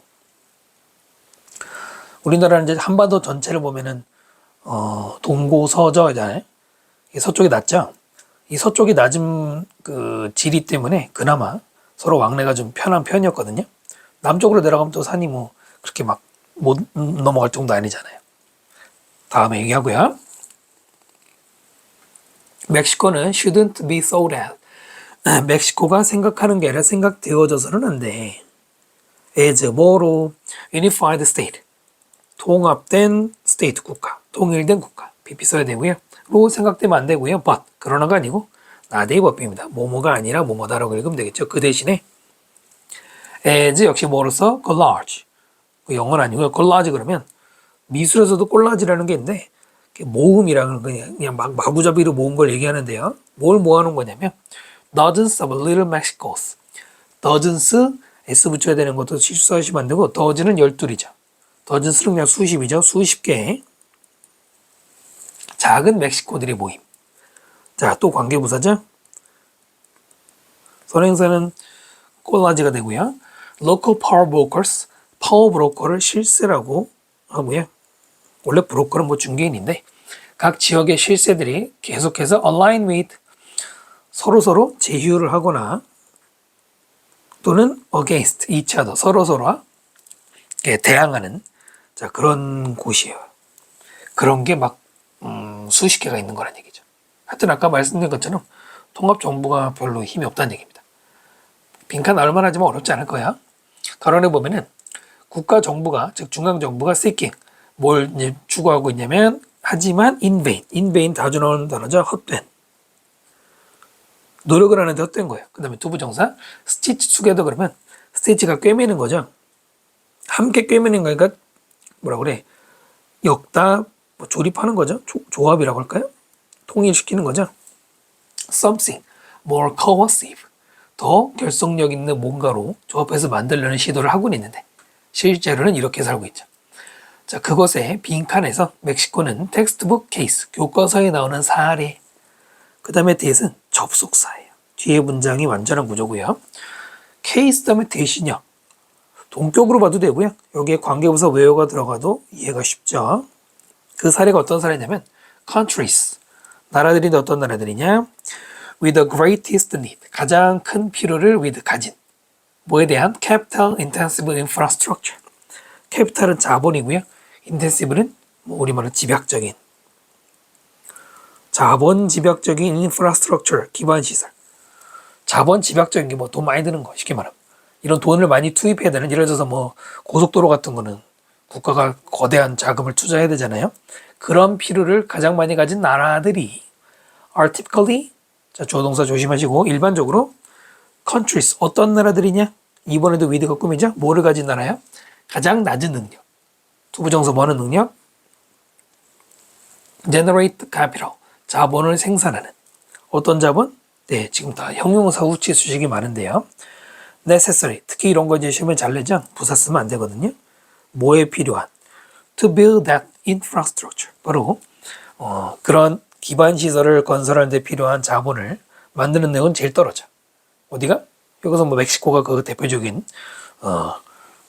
우리나라는 이제 한반도 전체를 보면은 동고서저잖아요. 서쪽이 낮죠. 이 서쪽이 낮은 그 지리 때문에 그나마 서로 왕래가 좀 편한 편이었거든요. 남쪽으로 내려가면 또 산이 뭐 그렇게 막 못 넘어갈 정도 아니잖아요. 다음에 얘기하고요. 멕시코는 shouldn't be thought at. 멕시코가 생각하는 게 아니라 생각되어져서는 안 돼. as 뭐로 unified state. 통합된 스테이트 국가, 통일된 국가. PP 써야 되고요. 로 생각되면 안 되고요. but 그러나가 아니고 나대의 법입니다. 뭐뭐가 아니라 뭐뭐다라고 읽으면 되겠죠. 그 대신에 as 역시 뭐로서 collage. 그 영어는 아니고요. collage 그러면 미술에서도 콜라지라는 게 있는데 모음이라는 그냥 막 마구잡이로 모은 걸 얘기하는데요. 뭘 모아놓은 거냐면 dozens of little Mexicos. dozens s 붙여야 되는 것도 실수하시면 안 되고 dozen은 12이죠. dozens는 그냥 수십이죠. 수십 개의 작은 멕시코들의 모임. 자, 또 관계부사죠. 선행사는 콜라지가 되고요. local power brokers, 파워 브로커를 실세라고 하고요. 원래 브로커는 뭐 중개인인데 각 지역의 실세들이 계속해서 align with 서로 제휴를 하거나 또는 against each other 서로와 대항하는 자 그런 곳이에요. 그런 게 막 수십 개가 있는 거란 얘기죠. 하여튼 아까 말씀드린 것처럼 통합정부가 별로 힘이 없다는 얘기입니다. 빈칸 얼마나 하지만 어렵지 않을 거야. 결혼해 보면은 국가정부가 즉 중앙정부가 seeking 뭘 이제 추구하고 있냐면 하지만 in vain 자주 나오는 단어죠. 헛된 노력을 하는데 헛된 거예요. 그 다음에 두부정사 stitch together 그러면 stitch가 꿰매는 거죠. 함께 꿰매는 거니까 뭐라 그래 엮다 뭐 조립하는 거죠. 조합이라고 할까요? 통일시키는 거죠. something more cohesive 더 결속력 있는 뭔가로 조합해서 만들려는 시도를 하고는 있는데 실제로는 이렇게 살고 있죠. 자, 그것의 빈칸에서 멕시코는 텍스트북 케이스, 교과서에 나오는 사례. 그 다음에 대신 접속사예요. 뒤에 문장이 완전한 구조고요. 케이스 다음에 대신요. 동격으로 봐도 되고요. 여기에 관계부사 where가 들어가도 이해가 쉽죠. 그 사례가 어떤 사례냐면 countries, 나라들인데 어떤 나라들이냐? with the greatest need, 가장 큰 필요를 with 가진. 뭐에 대한 capital intensive infrastructure. 캐피탈은 자본이고요. 인텐시브는 뭐 우리말로 집약적인 자본 집약적인 인프라스트럭처 기반 시설. 자본 집약적인 게 뭐 돈 많이 드는 거 쉽게 말하면 이런 돈을 많이 투입해야 되는 예를 들어서 뭐 고속도로 같은 거는 국가가 거대한 자금을 투자해야 되잖아요. 그런 필요를 가장 많이 가진 나라들이 are typically 자 조동사 조심하시고 일반적으로 countries 어떤 나라들이냐 이번에도 with가 꾸미죠. 뭐를 가진 나라야? 가장 낮은 능력 투부정사 뭐하는 능력? generate capital 자본을 생산하는 어떤 자본? 네, 지금 다 형용사 후치 수식이 많은데요. necessary 특히 이런 거 이제 시험에 잘 내죠. 부사 쓰면 안 되거든요. 뭐에 필요한 to build that infrastructure 바로 그런 기반 시설을 건설하는 데 필요한 자본을 만드는 내용은 제일 떨어져. 어디가? 여기서 뭐 멕시코가 그 대표적인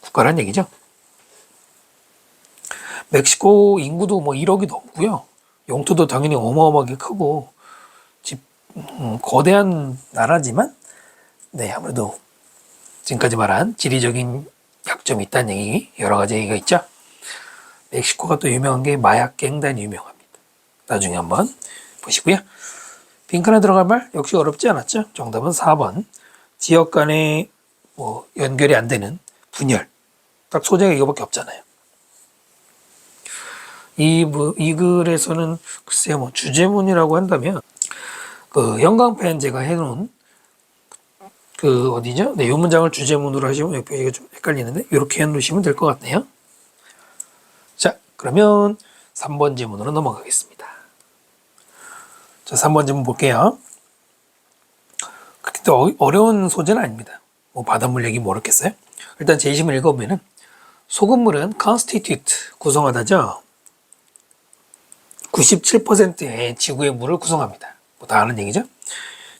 국가란 얘기죠. 멕시코 인구도 뭐 1억이 넘고요. 영토도 당연히 어마어마하게 크고 거대한 나라지만 네 아무래도 지금까지 말한 지리적인 약점이 있다는 얘기 여러 가지 얘기가 있죠. 멕시코가 또 유명한 게 마약 갱단이 유명합니다. 나중에 한번 보시고요. 빈칸에 들어갈 말 역시 어렵지 않았죠. 정답은 4번 지역 간의 뭐 연결이 안 되는 분열 딱 소재가 이거밖에 없잖아요. 이 글에서는 글쎄요 뭐 주제문이라고 한다면 그 형광펜 제가 해놓은 그 어디죠? 네, 이 문장을 주제문으로 하시면 이게 좀 헷갈리는데 이렇게 해놓으시면 될 것 같네요. 자, 그러면 3번 지문으로 넘어가겠습니다. 자, 3번 지문 볼게요. 그렇게 어려운 소재는 아닙니다. 뭐 바닷물 얘기 모르겠어요? 일단 제시문 읽어보면은 소금물은 constitute 구성하다죠. 97%의 지구의 물을 구성합니다. 뭐 다 아는 얘기죠.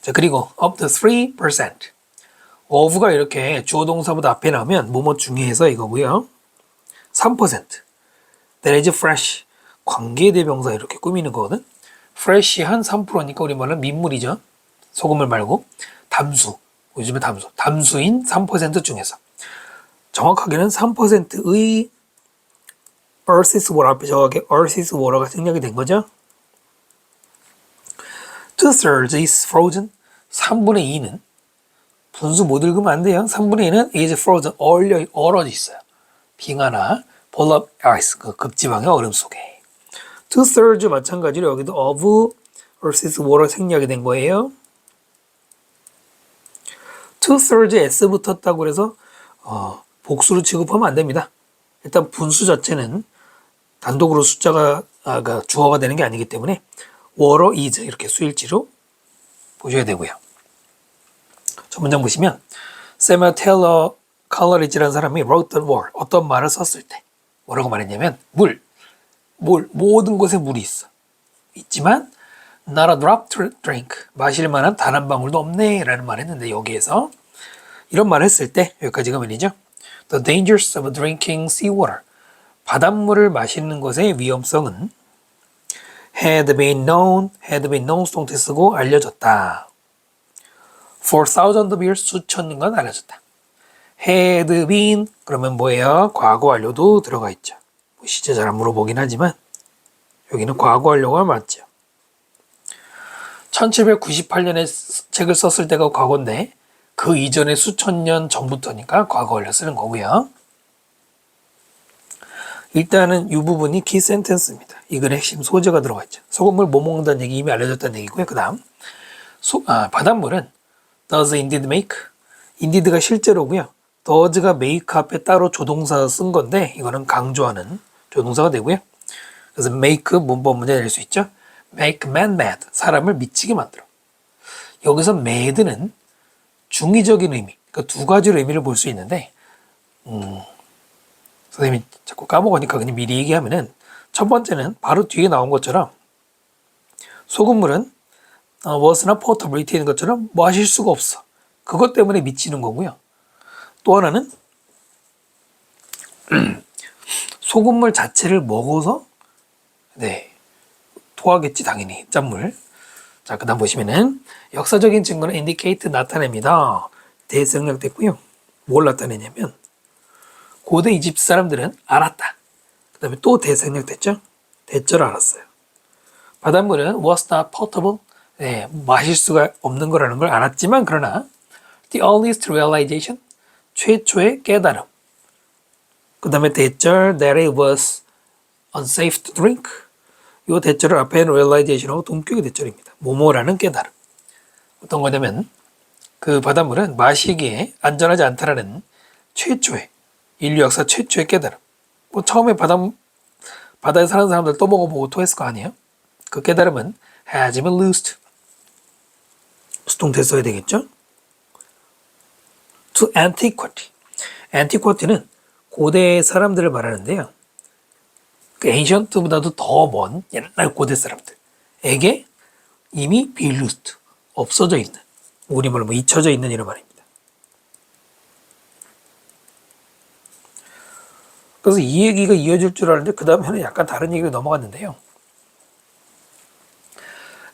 자, 그리고 of the 3% of가 이렇게 주어 동사보다 앞에 나오면 뭐뭐 중에서 이거고요. 3% that is fresh 관계대명사 이렇게 꾸미는 거거든. fresh한 3%니까 우리말은 민물이죠. 소금물 말고 담수 요즘에 담수인 3% 중에서 정확하게는 3%의 earth is water 앞에 저하게 earth is water가 생략이 된 거죠. 2/3 is frozen 3분의 2는 분수 못 읽으면 안 돼요. 3분의 2는 is frozen 얼어져 있어요. 빙하나 full of ice 그 급지방의 얼음 속에 2/3 마찬가지로 여기도 of earth is water 생략이 된 거예요. 2/3 s 붙었다고 해서 복수로 취급하면 안 됩니다. 일단 분수 자체는 단독으로 숫자가 주어가 되는 게 아니기 때문에 water is 이렇게 수일치로 보셔야 되고요. 저 문장 보시면 Samuel Taylor Coleridge라는 사람이 wrote the word 어떤 말을 썼을 때 뭐라고 말했냐면 모든 곳에 물이 있지만 not a drop to drink 마실 만한 단 한 방울도 없네 라는 말을 했는데 여기에서 이런 말을 했을 때 여기까지가 말이죠. The dangers of drinking seawater 바닷물을 마시는 것의 위험성은 had been known 수동태 쓰고 알려졌다. For thousands of years 수천 년간 알려졌다. had been 그러면 뭐예요? 과거 완료도 들어가 있죠. 뭐 시제 잘 안 물어보긴 하지만 여기는 과거 완료가 맞죠. 1798년에 책을 썼을 때가 과거인데 그 이전에 수천 년 전부터니까 과거 완료 쓰는 거고요. 일단은 이 부분이 키 센텐스입니다. 이 글의 핵심 소재가 들어가 있죠. 소금물 못 먹는다는 얘기 이미 알려졌다는 얘기고요. 그 다음 바닷물은 does indeed make indeed가 실제로고요. does가 make 앞에 따로 조동사 쓴 건데 이거는 강조하는 조동사가 되고요. 그래서 make 문법 문제 낼 수 있죠. make man mad 사람을 미치게 만들어. 여기서 mad는 중의적인 의미 그러니까 두 가지로 의미를 볼 수 있는데 선생님이 자꾸 까먹으니까 그냥 미리 얘기하면은 첫 번째는 바로 뒤에 나온 것처럼 소금물은 워스나 포터블리티 있는 것처럼 마실 수가 없어. 그것 때문에 미치는 거고요. 또 하나는 소금물 자체를 먹어서 토하겠지 당연히 짠물. 자 그다음 보시면은 역사적인 증거는 indicate 나타냅니다. 대생략됐고요. 뭘 나타내냐면 고대 이집트 사람들은 알았다. 그 다음에 또 대생략됐죠. 대절 알았어요. 바닷물은 was not potable. 네, 마실 수가 없는 거라는 걸 알았지만 그러나 the earliest realization, 최초의 깨달음. 그 다음에 대절 that it was unsafe to drink. 이 대절을 앞에 realization하고 동격의 대절입니다. 뭐뭐라는 깨달음. 어떤 거냐면 그 바닷물은 마시기에 안전하지 않다라는 최초의 인류 역사 최초의 깨달음. 뭐 처음에 바다에 사는 사람들 또 먹어보고 토했을 거 아니에요? 그 깨달음은 has been loosed. 수동태 써야 되겠죠? To antiquity. antiquity는 고대 사람들을 말하는데요. 그 ancient보다도 더 먼 옛날 고대 사람들에게 이미 be loosed. 없어져 있는. 우리말로 뭐 잊혀져 있는 이런 말입니다. 그래서 이 얘기가 이어질 줄 알았는데 그 다음에는 약간 다른 얘기로 넘어갔는데요.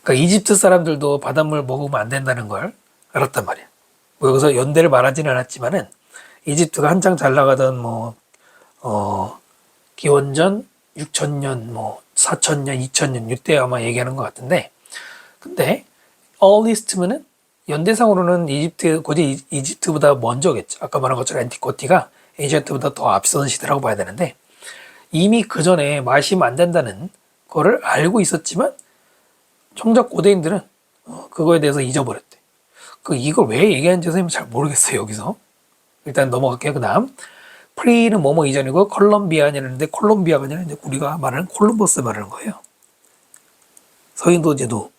그러니까 이집트 사람들도 바닷물 먹으면 안 된다는 걸 알았단 말이야. 뭐 여기서 연대를 말하지는 않았지만은 이집트가 한창 잘 나가던 기원전 6,000년, 4,000년, 2,000년 이때 아마 얘기하는 것 같은데, 근데 earliest면은 연대상으로는 고대 이집트보다 먼저겠죠. 아까 말한 것처럼 엔티코티가 에이전트보다 더 앞선 시대라고 봐야 되는데 이미 그 전에 마시면 안 된다는 거를 알고 있었지만 정작 고대인들은 그거에 대해서 잊어버렸대. 이걸 왜 얘기하는지 선생님은 잘 모르겠어요. 여기서 일단 넘어갈게요. 그 다음 프리는 뭐뭐 이전이고 콜롬비아냐는데 콜롬비아가 아니라 이제 우리가 말하는 콜럼버스 말하는 거예요. 서인도제도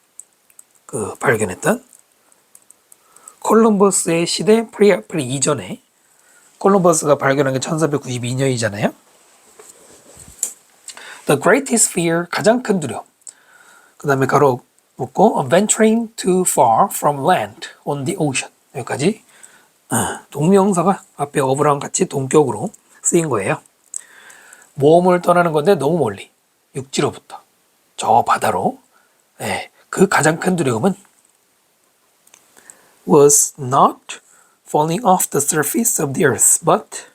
발견했던 콜럼버스의 시대 프리 이전에 콜럼버스가 발견한 게 1492년이잖아요. The greatest fear, 가장 큰 두려움. 그 다음에 가로 묶고 venturing too far from land on the ocean. 여기까지 동명사가 앞에 어브랑 같이 동격으로 쓰인 거예요. 모험을 떠나는 건데 너무 멀리 육지로부터 저 바다로. 그 가장 큰 두려움은 was not falling off the surface of the earth, but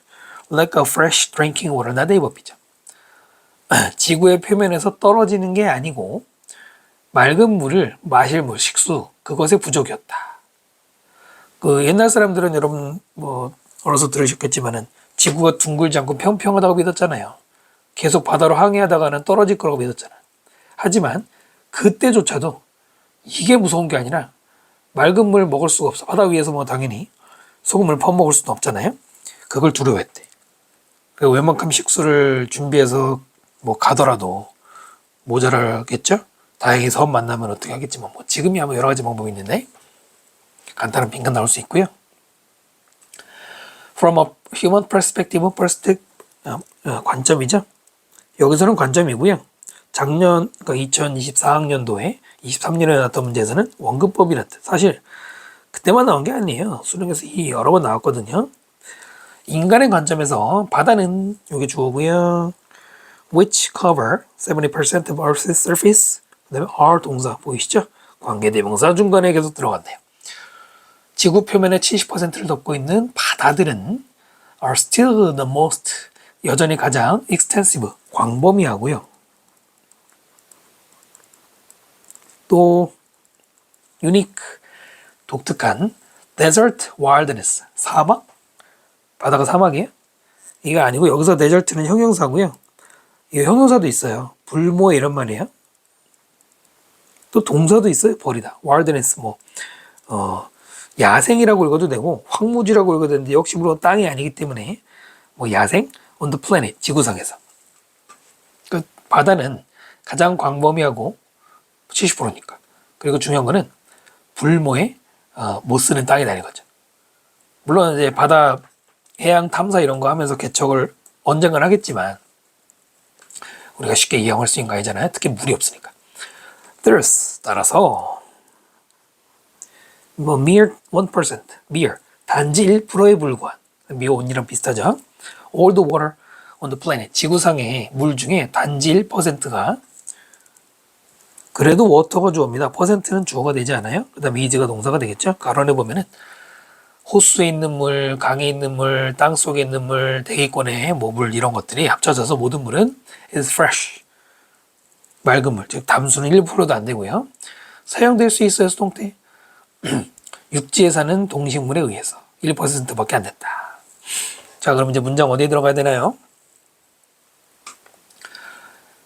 like a fresh drinking water. 나대의 법이죠. 지구의 표면에서 떨어지는 게 아니고 맑은 물을 마실 물, 식수, 그것의 부족이었다. 옛날 사람들은 여러분 어려서 들으셨겠지만은 지구가 둥글지 않고 평평하다고 믿었잖아요. 계속 바다로 항해하다가는 떨어질 거라고 믿었잖아요. 하지만 그때조차도 이게 무서운 게 아니라 맑은 물 먹을 수가 없어. 바다 위에서 당연히 소금을 퍼먹을 수는 없잖아요. 그걸 두려워했대. 그리고 웬만큼 식수를 준비해서 가더라도 모자라겠죠? 다행히 섬 만나면 어떻게 하겠지만 지금이야 여러 가지 방법이 있는데 간단한 빈칸 나올 수 있고요. From a human perspective, 관점이죠. 여기서는 관점이고요. 작년 2024학년도에 23년에 나왔던 문제에서는 원근법이란 뜻. 사실 그때만 나온 게 아니에요. 수능에서 여러 번 나왔거든요. 인간의 관점에서 바다는 이게 주어고요. Which cover 70% of Earth's surface. 그 다음에 are 동사 보이시죠? 관계대명사 중간에 계속 들어갔네요. 지구 표면의 70%를 덮고 있는 바다들은 are still the most, 여전히 가장 extensive, 광범위하고요. 또 unique, 독특한 desert wilderness, 사막? 바다가 사막이에요? 이거 아니고 여기서 desert는 형용사고요. 이 형용사도 있어요. 불모 이런 말이에요. 또 동사도 있어요. 버리다. wilderness 야생이라고 읽어도 되고 황무지라고 읽어도 되는데 역시 물론 땅이 아니기 때문에 야생 on the planet, 지구상에서. 바다는 가장 광범위하고 70%니까. 그리고 중요한 거는 불모에 못 쓰는 땅이라는 거죠. 물론 이제 바다 해양 탐사 이런 거 하면서 개척을 언젠간 하겠지만 우리가 쉽게 이용할 수 있는 거 아니잖아요. 특히 물이 없으니까. Thus, 따라서 mere 1%, mere 단지 1%에 불과한 미온이랑 비슷하죠. All the water on the planet, 지구상의 물 중에 단지 1%가 그래도 워터가 주어입니다. 퍼센트는 주어가 되지 않아요. 그 다음에 is가 동사가 되겠죠. 가론에 보면은 호수에 있는 물, 강에 있는 물, 땅 속에 있는 물, 대기권의 물 이런 것들이 합쳐져서 모든 물은 is fresh. 맑은 물, 즉 담수는 1%도 안 되고요. 사용될 수 있어요, 수동태. 육지에 사는 동식물에 의해서 1%밖에 안 된다. 자, 그럼 이제 문장 어디에 들어가야 되나요?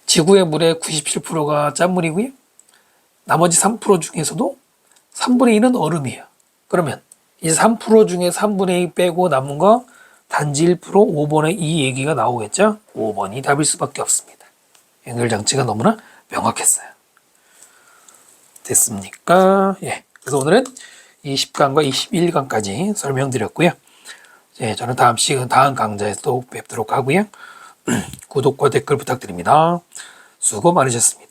지구의 물의 97%가 짠물이고요. 나머지 3% 중에서도 3분의 1은 얼음이에요. 그러면 이 3% 중에 3분의 2 빼고 남은 거 단지 1% 5번의 이 얘기가 나오겠죠? 5번이 답일 수밖에 없습니다. 연결장치가 너무나 명확했어요. 됐습니까? 예. 그래서 오늘은 20강과 21강까지 설명드렸고요. 예, 저는 다음 시간, 다음 강좌에서 또 뵙도록 하고요. 구독과 댓글 부탁드립니다. 수고 많으셨습니다.